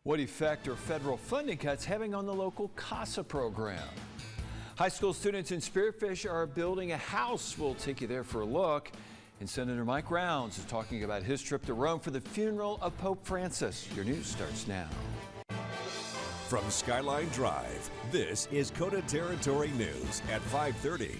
What effect are federal funding cuts having on the local CASA program? High school students in Spearfish are building a house. We'll take you there for a look. And Senator Mike Rounds is talking about his trip to Rome for the funeral of Pope Francis. Your news starts now. From Skyline Drive, this is KOTA Territory News at 5:30.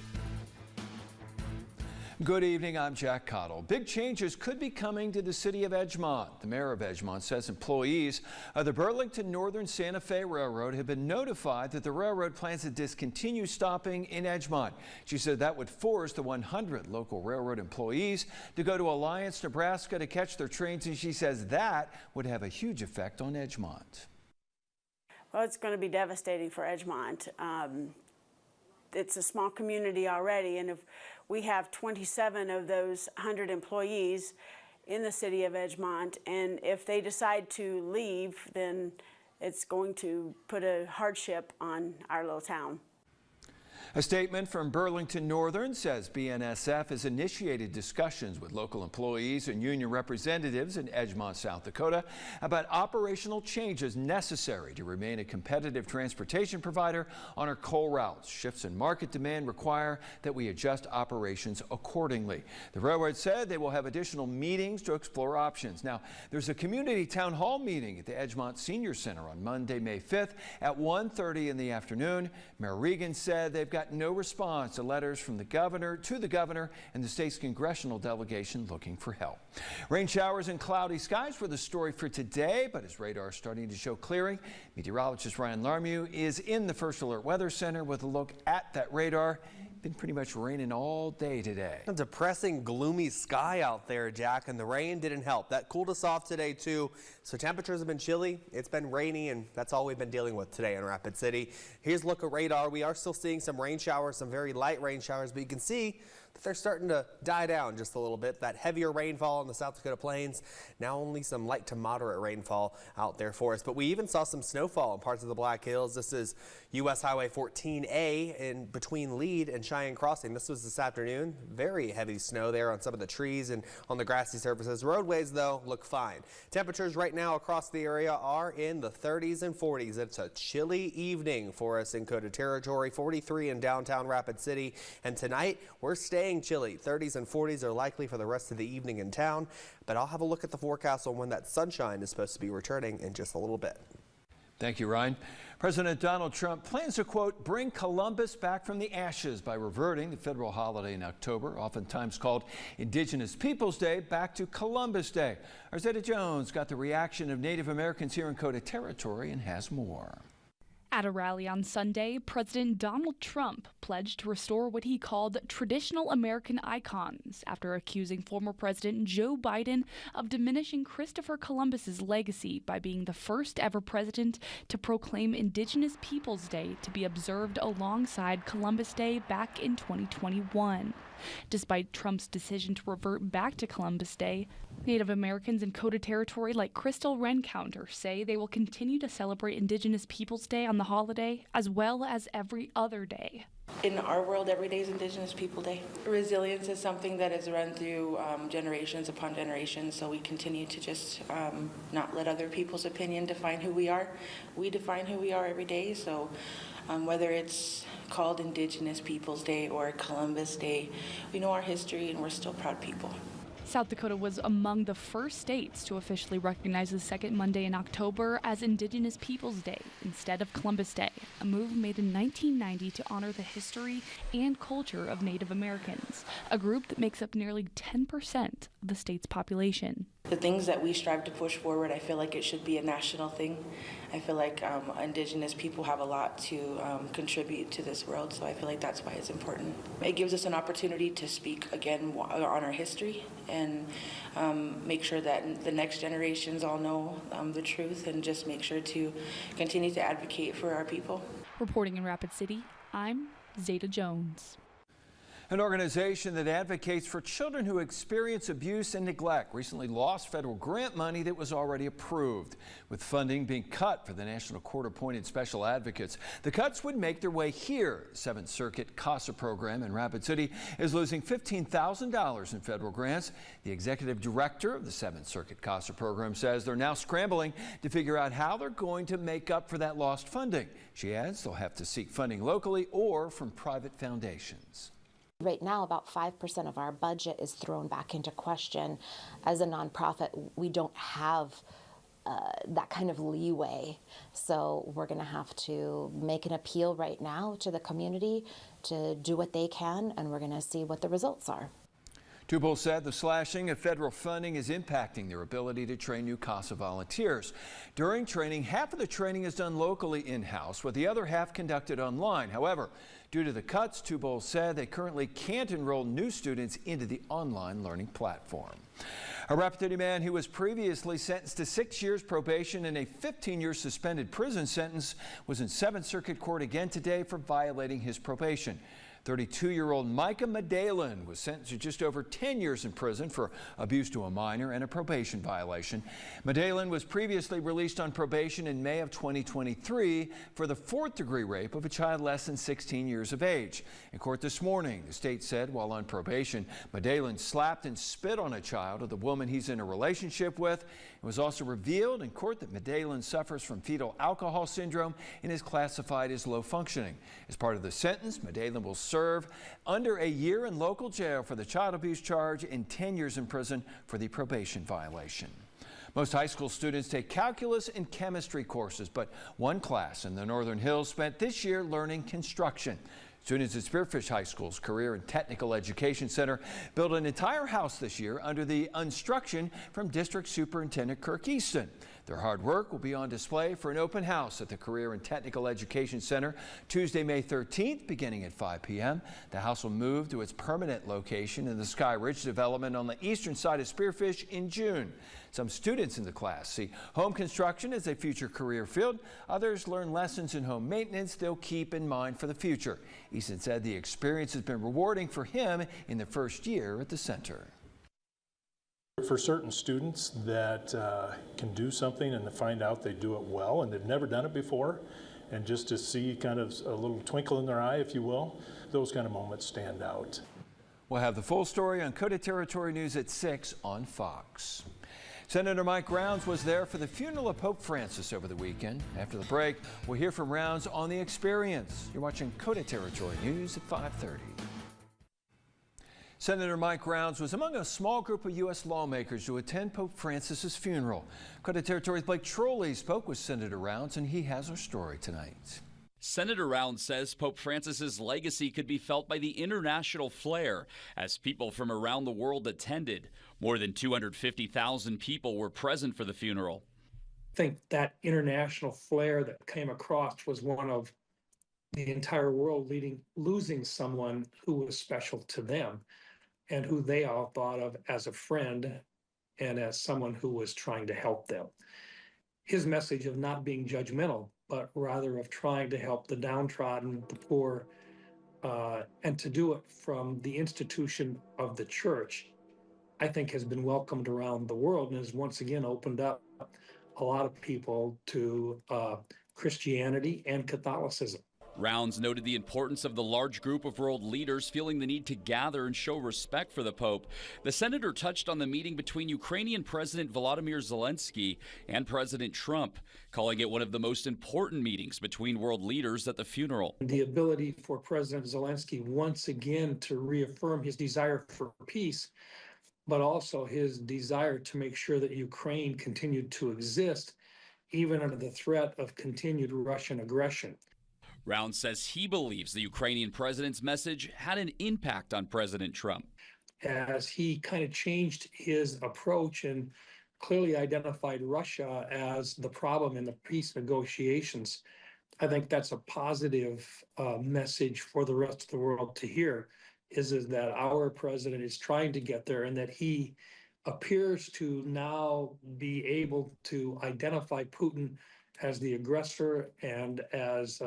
Good evening, I'm Jack Cottle. Big changes could be coming to the city of Edgemont. The mayor of Edgemont says employees of the Burlington Northern Santa Fe Railroad have been notified that the railroad plans to discontinue stopping in Edgemont. She said that would force the 100 local railroad employees to go to Alliance, Nebraska to catch their trains, and she says that would have a huge effect on Edgemont. Well, it's going to be devastating for Edgemont. It's a small community already, and if we have 27 of those 100 employees in the city of Edgemont, and if they decide to leave, then it's going to put a hardship on our little town. A statement from Burlington Northern says BNSF has initiated discussions with local employees and union representatives in Edgemont, South Dakota about operational changes necessary to remain a competitive transportation provider on our coal routes. Shifts in market demand require that we adjust operations accordingly. The railroad said they will have additional meetings to explore options. Now, there's a community town hall meeting at the Edgemont Senior Center on Monday, May 5th at 1:30 in the afternoon. Mayor Regan said they've got no response to letters from the governor and the state's congressional delegation looking for help. Rain showers and cloudy skies were the story for today, but as radar is starting to show clearing, meteorologist Ryan Larmew is in the First Alert Weather Center with a look at that radar. Been pretty much raining all day today. A depressing, gloomy sky out there, Jack, and the rain didn't help. That cooled us off today, too. So temperatures have been chilly. It's been rainy, and that's all we've been dealing with today in Rapid City. Here's a look at radar. We are still seeing some rain showers, some very light rain showers, but you can see that they're starting to die down just a little bit. That heavier rainfall in the South Dakota plains, now only some light to moderate rainfall out there for us. But we even saw some snowfall in parts of the Black Hills. This is U.S. Highway 14A in between Lead and Cheyenne Crossing. This was this afternoon. Very heavy snow there on some of the trees and on the grassy surfaces. Roadways, though, look fine. Temperatures right now across the area are in the 30s and 40s. It's a chilly evening for us in KOTA Territory, 43 in downtown Rapid City. And tonight, we're staying chilly. 30s and 40s are likely for the rest of the evening in town. But I'll have a look at the forecast on when that sunshine is supposed to be returning in just a little bit. Thank you, Ryan. President Donald Trump plans to, quote, bring Columbus back from the ashes by reverting the federal holiday in October, oftentimes called Indigenous Peoples Day, back to Columbus Day. Our Zeta Jones got the reaction of Native Americans here in KOTA Territory and has more. At a rally on Sunday, President Donald Trump pledged to restore what he called traditional American icons after accusing former President Joe Biden of diminishing Christopher Columbus's legacy by being the first ever president to proclaim Indigenous Peoples Day to be observed alongside Columbus Day back in 2021. Despite Trump's decision to revert back to Columbus Day, Native Americans in KOTA Territory like Crystal Rencounter say they will continue to celebrate Indigenous Peoples Day on the holiday as well as every other day. In our world, every day is Indigenous People Day. Resilience is something that is run through generations upon generations, so we continue to just not let other people's opinion define who we are. We define who we are every day, so whether it's called Indigenous Peoples Day or Columbus Day, we know our history and we're still proud people. South Dakota was among the first states to officially recognize the second Monday in October as Indigenous Peoples Day instead of Columbus Day, a move made in 1990 to honor the history and culture of Native Americans, a group that makes up nearly 10% of the state's population. The things that we strive to push forward, I feel like it should be a national thing. I feel like Indigenous people have a lot to contribute to this world, so I feel like that's why it's important. It gives us an opportunity to speak again on our history and make sure that the next generations all know the truth, and just make sure to continue to advocate for our people. Reporting in Rapid City, I'm Zeta Jones. An organization that advocates for children who experience abuse and neglect recently lost federal grant money that was already approved. With funding being cut for the National Court-appointed special advocates, the cuts would make their way here. The 7th Circuit CASA program in Rapid City is losing $15,000 in federal grants. The executive director of the 7th Circuit CASA program says they're now scrambling to figure out how they're going to make up for that lost funding. She adds they'll have to seek funding locally or from private foundations. Right now, about 5% of our budget is thrown back into question. As a nonprofit, we don't have that kind of leeway. So we're going to have to make an appeal right now to the community to do what they can, and we're going to see what the results are. Tubal said the slashing of federal funding is impacting their ability to train new CASA volunteers. During training, half of the training is done locally in-house, with the other half conducted online. However, due to the cuts, Tubal said they currently can't enroll new students into the online learning platform. A Rapid City man who was previously sentenced to 6 years probation and a 15-year suspended prison sentence was in 7th Circuit Court again today for violating his probation. 32-year-old Micah was sentenced to just over 10 years in prison for abuse to a minor and a probation violation. Malan was previously released on probation in May of 2023 for the 4th-degree rape of a child less than 16 years of age. In court this morning, the state said while on probation, Malan slapped and spit on a child of the woman he's in a relationship with. It was also revealed in court that Malan suffers from fetal alcohol syndrome and is classified as low functioning. As part of the sentence, Malan will serve under a year in local jail for the child abuse charge and 10 years in prison for the probation violation. Most high school students take calculus and chemistry courses, but one class in the Northern Hills spent this year learning construction. Students at Spearfish High School's Career and Technical Education Center built an entire house this year under the instruction from District Superintendent Kirk Easton. Their hard work will be on display for an open house at the Career and Technical Education Center Tuesday, May 13th, beginning at 5 p.m. The house will move to its permanent location in the Sky Ridge development on the eastern side of Spearfish in June. Some students in the class see home construction as a future career field. Others learn lessons in home maintenance they'll keep in mind for the future. Easton said the experience has been rewarding for him in the first year at the center. For certain students that can do something and to find out they do it well and they've never done it before, and just to see kind of a little twinkle in their eye, if you will, those kind of moments stand out. We'll have the full story on KOTA Territory News at 6 on Fox. Senator Mike Rounds was there for the funeral of Pope Francis over the weekend. After the break, we'll hear from Rounds on the experience. You're watching KOTA Territory News at 5:30. Senator Mike Rounds was among a small group of U.S. lawmakers to attend Pope Francis's funeral. KOTA Territory's Blake Trolley spoke with Senator Rounds, and he has our story tonight. Senator Rounds says Pope Francis's legacy could be felt by the international flair as people from around the world attended. More than 250,000 people were present for the funeral. I think that international flair that came across was one of the entire world losing someone who was special to them and who they all thought of as a friend and as someone who was trying to help them. His message of not being judgmental, but rather of trying to help the downtrodden, the poor, and to do it from the institution of the church, I think has been welcomed around the world and has once again opened up a lot of people to Christianity and Catholicism. Rounds noted the importance of the large group of world leaders feeling the need to gather and show respect for the Pope. The senator touched on the meeting between Ukrainian President Volodymyr Zelensky and President Trump, calling it one of the most important meetings between world leaders at the funeral. The ability for President Zelensky once again to reaffirm his desire for peace, but also his desire to make sure that Ukraine continued to exist, even under the threat of continued Russian aggression. Rounds says he believes the Ukrainian president's message had an impact on President Trump. As he kind of changed his approach and clearly identified Russia as the problem in the peace negotiations, I think that's a positive message for the rest of the world to hear, is that our president is trying to get there and that he appears to now be able to identify Putin as the aggressor and as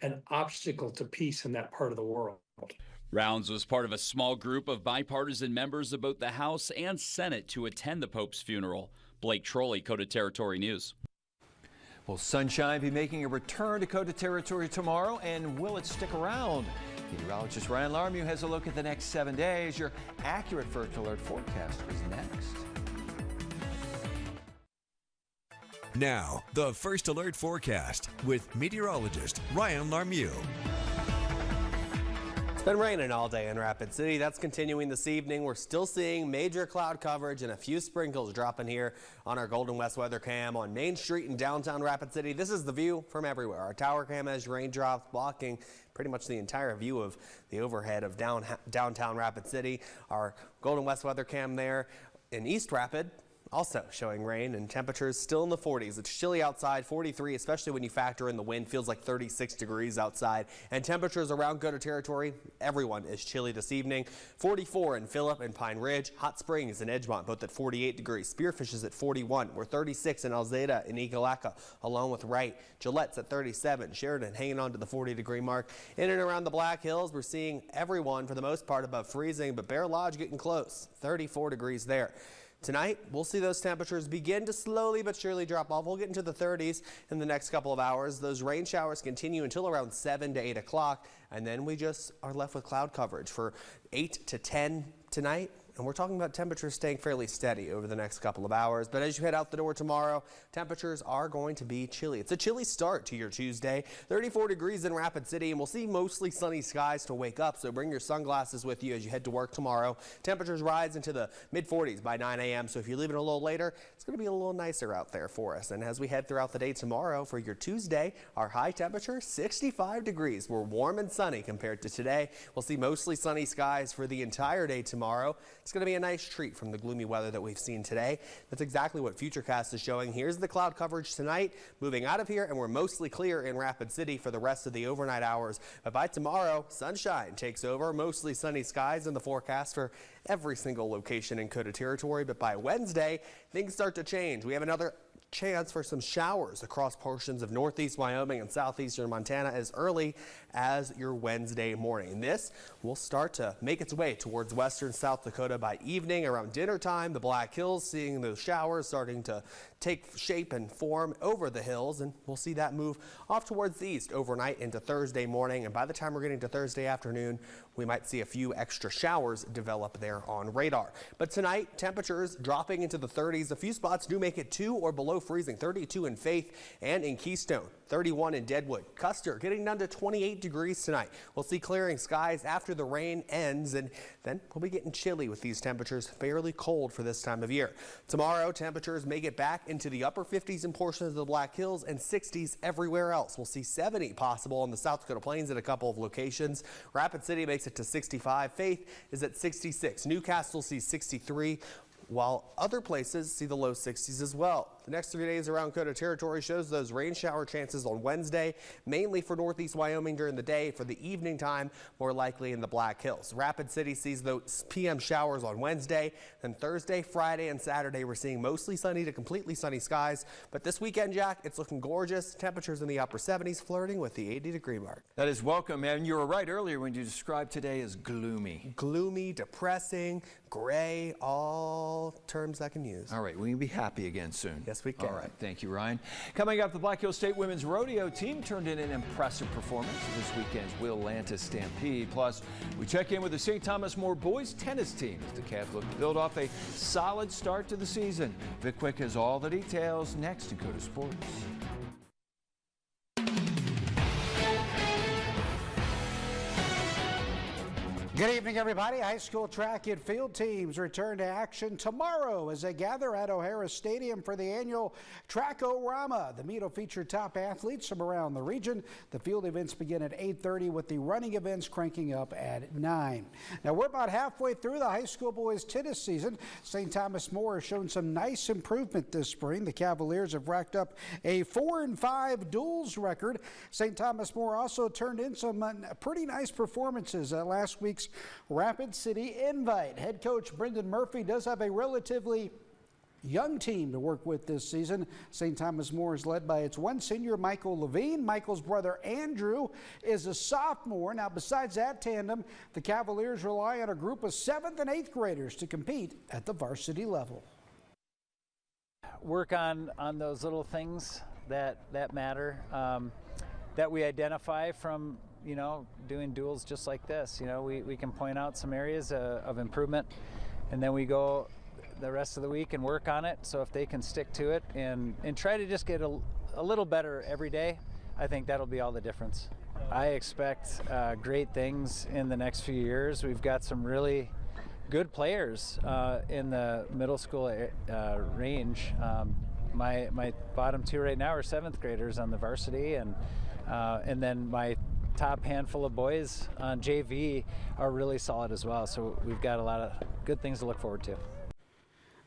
an obstacle to peace in that part of the world. Rounds was part of a small group of bipartisan members of both the House and Senate to attend the Pope's funeral. Blake Trolley, KOTA Territory News. Will sunshine be making a return to KOTA Territory tomorrow, and will it stick around? Meteorologist Ryan Larmew has a look at the next 7 days. Your accurate First Alert forecast is next. Now, the First Alert forecast with meteorologist Ryan Larmew. It's been raining all day in Rapid City. That's continuing this evening. We're still seeing major cloud coverage and a few sprinkles dropping here on our Golden West weather cam on Main Street in downtown Rapid City. This is the view from everywhere. Our tower cam has raindrops blocking pretty much the entire view of the overhead of downtown Rapid City. Our Golden West weather cam there in East Rapid also showing rain, and temperatures still in the 40s. It's chilly outside, 43, especially when you factor in the wind. Feels like 36 degrees outside. And temperatures around KOTA Territory, everyone is chilly this evening. 44 in Phillip and Pine Ridge. Hot Springs and Edgemont, both at 48 degrees. Spearfish is at 41. We're 36 in Alzada and Ekalaka, along with Wright. Gillette's at 37. Sheridan hanging on to the 40-degree mark. In and around the Black Hills, we're seeing everyone, for the most part, above freezing, but Bear Lodge getting close. 34 degrees there. Tonight, we'll see those temperatures begin to slowly but surely drop off. We'll get into the 30s in the next couple of hours. Those rain showers continue until around 7 to 8 o'clock, and then we just are left with cloud coverage for 8 to 10 tonight. And we're talking about temperatures staying fairly steady over the next couple of hours. But as you head out the door tomorrow, temperatures are going to be chilly. It's a chilly start to your Tuesday. 34 degrees in Rapid City, and we'll see mostly sunny skies to wake up. So bring your sunglasses with you as you head to work tomorrow. Temperatures rise into the mid-40s by 9 a.m. So if you're leaving a little later, it's going to be a little nicer out there for us. And as we head throughout the day tomorrow for your Tuesday, our high temperature, 65 degrees. We're warm and sunny compared to today. We'll see mostly sunny skies for the entire day tomorrow. It's going to be a nice treat from the gloomy weather that we've seen today. That's exactly what Futurecast is showing. Here's the cloud coverage tonight. Moving out of here, and we're mostly clear in Rapid City for the rest of the overnight hours. But by tomorrow, sunshine takes over. Mostly sunny skies in the forecast for every single location in KOTA Territory. But by Wednesday, things start to change. We have another chance for some showers across portions of northeast Wyoming and southeastern Montana as early as your Wednesday morning. This will start to make its way towards western South Dakota by evening. Around dinner time, the Black Hills, seeing those showers starting to take shape and form over the hills, and we'll see that move off towards the east overnight into Thursday morning. And by the time we're getting to Thursday afternoon, we might see a few extra showers develop there on radar. But tonight, temperatures dropping into the 30s. A few spots do make it 2 or below freezing. 32 in Faith and in Keystone. 31 in Deadwood. Custer getting down to 28 degrees tonight. We'll see clearing skies after the rain ends, and then we'll be getting chilly with these temperatures, fairly cold for this time of year. Tomorrow, temperatures may get back into the upper 50s in portions of the Black Hills and 60s everywhere else. We'll see 70 possible on the South Dakota Plains at a couple of locations. Rapid City makes it to 65. Faith is at 66. Newcastle sees 63. While other places see the low 60s as well. The next 3 days around KOTA Territory shows those rain shower chances on Wednesday, mainly for northeast Wyoming during the day. For the evening time, more likely in the Black Hills. Rapid City sees those PM showers on Wednesday. Then Thursday, Friday, and Saturday, we're seeing mostly sunny to completely sunny skies. But this weekend, Jack, it's looking gorgeous. Temperatures in the upper 70s, flirting with the 80-degree mark. That is welcome, and you were right earlier when you described today as gloomy. Gloomy, depressing, gray, all terms I can use. All right, we can be happy again soon. Yes, we can. All right, thank you, Ryan. Coming up, the Black Hills State Women's Rodeo team turned in an impressive performance for this weekend's Willantis Stampede. Plus, we check in with the St. Thomas More boys tennis team as the Cavs look to build off a solid start to the season. Vic Quick has all the details next in KOTA Sports. Good evening, everybody. High school track and field teams return to action tomorrow as they gather at O'Hara Stadium for the annual Track-O-Rama. The meet will feature top athletes from around the region. The field events begin at 8:30 with the running events cranking up at 9. Now, we're about halfway through the high school boys tennis season. St. Thomas More has shown some nice improvement this spring. The Cavaliers have racked up a 4-5 duels record. St. Thomas More also turned in some pretty nice performances at last week's Rapid City Invite. Head coach Brendan Murphy does have a relatively young team to work with this season. St. Thomas More is led by its one senior, Michael Levine. Michael's brother, Andrew, is a sophomore. Now, besides that tandem, the Cavaliers rely on a group of 7th and 8th graders to compete at the varsity level. Work on those little things that matter, that we identify from, doing duels just like this. We can point out some areas of improvement, and then we go the rest of the week and work on it. So if they can stick to it and try to just get a little better every day, I think that'll be all the difference. I expect great things in the next few years. We've got some really good players in the middle school range. My bottom two right now are 7th graders on the varsity, and then my top handful of boys on JV are really solid as well. So we've got a lot of good things to look forward to.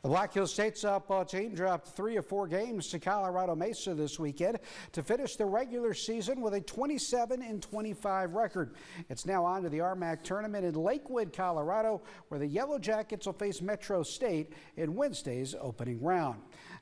The Black Hills State softball team dropped 3 of 4 games to Colorado Mesa this weekend to finish the regular season with a 27-25 record. It's now on to the RMAC tournament in Lakewood, Colorado, where the Yellow Jackets will face Metro State in Wednesday's opening round.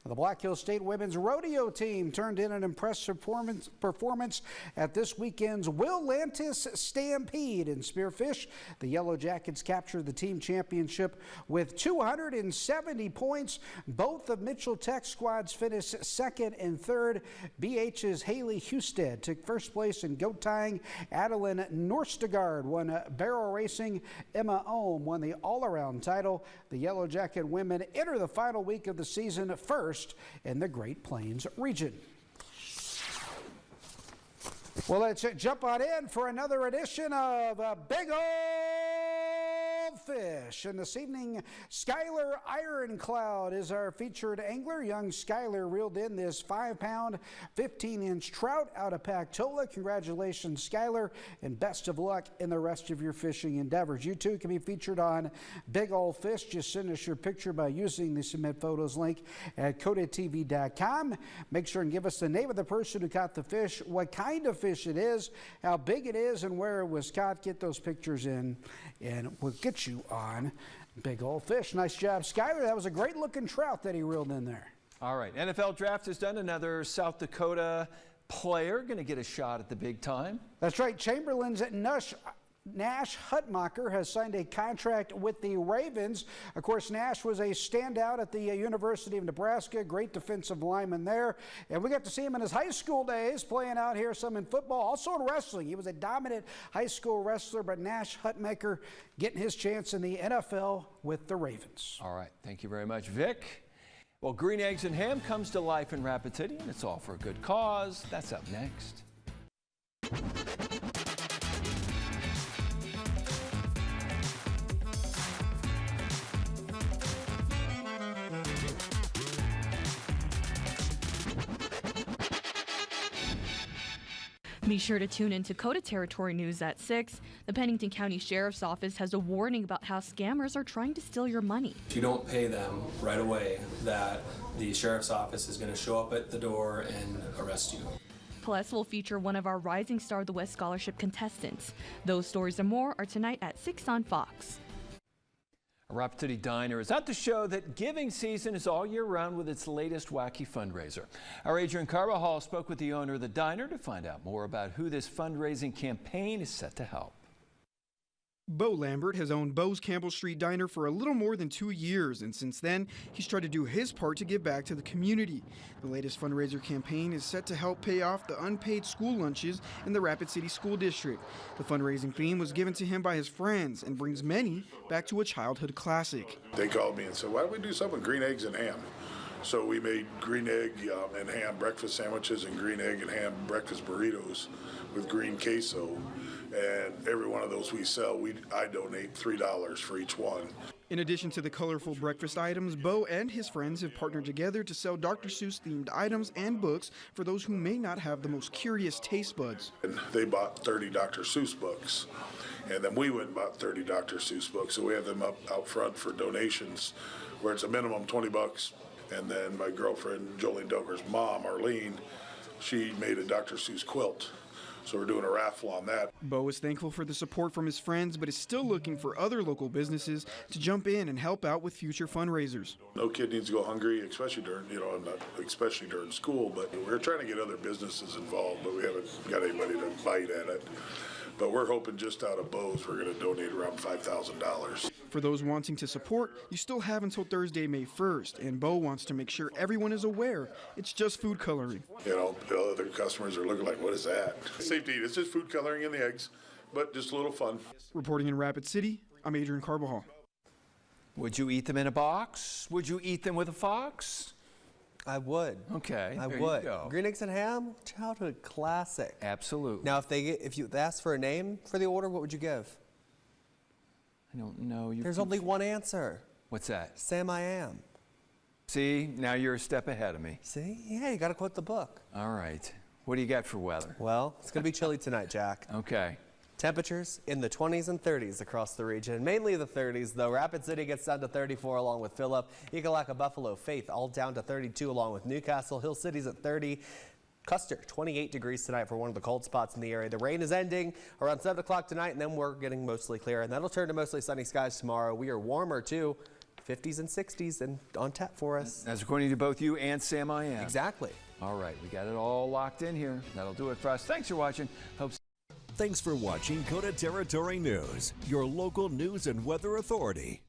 The Black Hills State women's rodeo team turned in an impressive performance at this weekend's Willantis Stampede in Spearfish. The Yellow Jackets captured the team championship with 270 points. Both of Mitchell Tech squads finished 2nd and 3rd. BH's Haley Husted took 1st place in goat tying. Adeline Norstegard won barrel racing. Emma Ohm won the all-around title. The Yellow Jacket women enter the final week of the season first in the Great Plains region. Well, let's jump on in for another edition of Big Old Fish. And this evening, Skylar Ironcloud is our featured angler. Young Skylar reeled in this 5-pound, 15-inch trout out of Pactola. Congratulations, Skylar, and best of luck in the rest of your fishing endeavors. You too can be featured on Big Old Fish. Just send us your picture by using the Submit Photos link at KOTATV.com. Make sure and give us the name of the person who caught the fish, what kind of fish it is, how big it is, and where it was caught. Get those pictures in, and we'll get you on Big Old Fish. Nice job, Skylar. That was a great looking trout that he reeled in there. All right, NFL Draft is done. Another South Dakota player going to get a shot at the big time. That's right. Chamberlain's Nash Hutmacher has signed a contract with the Ravens. Of course, Nash was a standout at the University of Nebraska, great defensive lineman there. And we got to see him in his high school days playing out here, some in football, also in wrestling. He was a dominant high school wrestler, but Nash Hutmacher getting his chance in the NFL with the Ravens. All right. Thank you very much, Vic. Well, Green Eggs and Ham comes to life in Rapid City, and it's all for a good cause. That's up next. Be sure to tune in to KOTA Territory News at 6. The Pennington County Sheriff's Office has a warning about how scammers are trying to steal your money. If you don't pay them right away, that the Sheriff's Office is going to show up at the door and arrest you. Plus, we'll feature one of our Rising Star of the West Scholarship contestants. Those stories and more are tonight at 6 on Fox. A Rapid City Diner is out to show that giving season is all year round with its latest wacky fundraiser. Our Adrian Carbajal spoke with the owner of the diner to find out more about who this fundraising campaign is set to help. Bo Lambert has owned Bo's Campbell Street Diner for a little more than 2 years, and since then, he's tried to do his part to give back to the community. The latest fundraiser campaign is set to help pay off the unpaid school lunches in the Rapid City School District. The fundraising theme was given to him by his friends and brings many back to a childhood classic. They called me and said, why don't we do something with green eggs and ham? So we made green egg and ham breakfast sandwiches and green egg and ham breakfast burritos with green queso. And every one of those we sell, I donate $3 for each one. In addition to the colorful breakfast items, Bo and his friends have partnered together to sell Dr. Seuss themed items and books for those who may not have the most curious taste buds. And they bought 30 Dr. Seuss books. And then we went and bought 30 Dr. Seuss books. So we have them up out front for donations where it's a minimum $20. And then my girlfriend, Jolene Dover's mom, Arlene, she made a Dr. Seuss quilt. So we're doing a raffle on that. Bo is thankful for the support from his friends, but is still looking for other local businesses to jump in and help out with future fundraisers. No kid needs to go hungry, especially during, not especially during school, but we're trying to get other businesses involved, but we haven't got anybody to bite at it. But we're hoping just out of Bo's, we're going to donate around $5,000. For those wanting to support, you still have until Thursday, May 1st, and Bo wants to make sure everyone is aware it's just food coloring. Other customers are looking like, what is that? Safe to eat. It's just food coloring in the eggs, but just a little fun. Reporting in Rapid City, I'm Adrian Carbajal. Would you eat them in a box? Would you eat them with a fox? I would. Okay, I there would. you go. Green eggs and ham, childhood classic. Absolutely. Now, if you asked for a name for the order, what would you give? I don't know. There's only one answer. What's that? Sam I Am. See, now you're a step ahead of me. See? Yeah, you got to quote the book. All right. What do you got for weather? Well, it's going to be chilly tonight, Jack. Okay. Temperatures in the 20s and 30s across the region, mainly the 30s, though. Rapid City gets down to 34 along with Phillip. Ekalaka, Buffalo, Faith all down to 32 along with Newcastle. Hill City's at 30. Custer, 28 degrees tonight for one of the cold spots in the area. The rain is ending around 7 o'clock tonight, and then we're getting mostly clear, and that'll turn to mostly sunny skies tomorrow. We are warmer, too, 50s and 60s and on tap for us. That's according to both you and Sam I Am. Exactly. All right, we got it all locked in here. That'll do it for us. Thanks for watching. Thanks for watching KOTA Territory News, your local news and weather authority.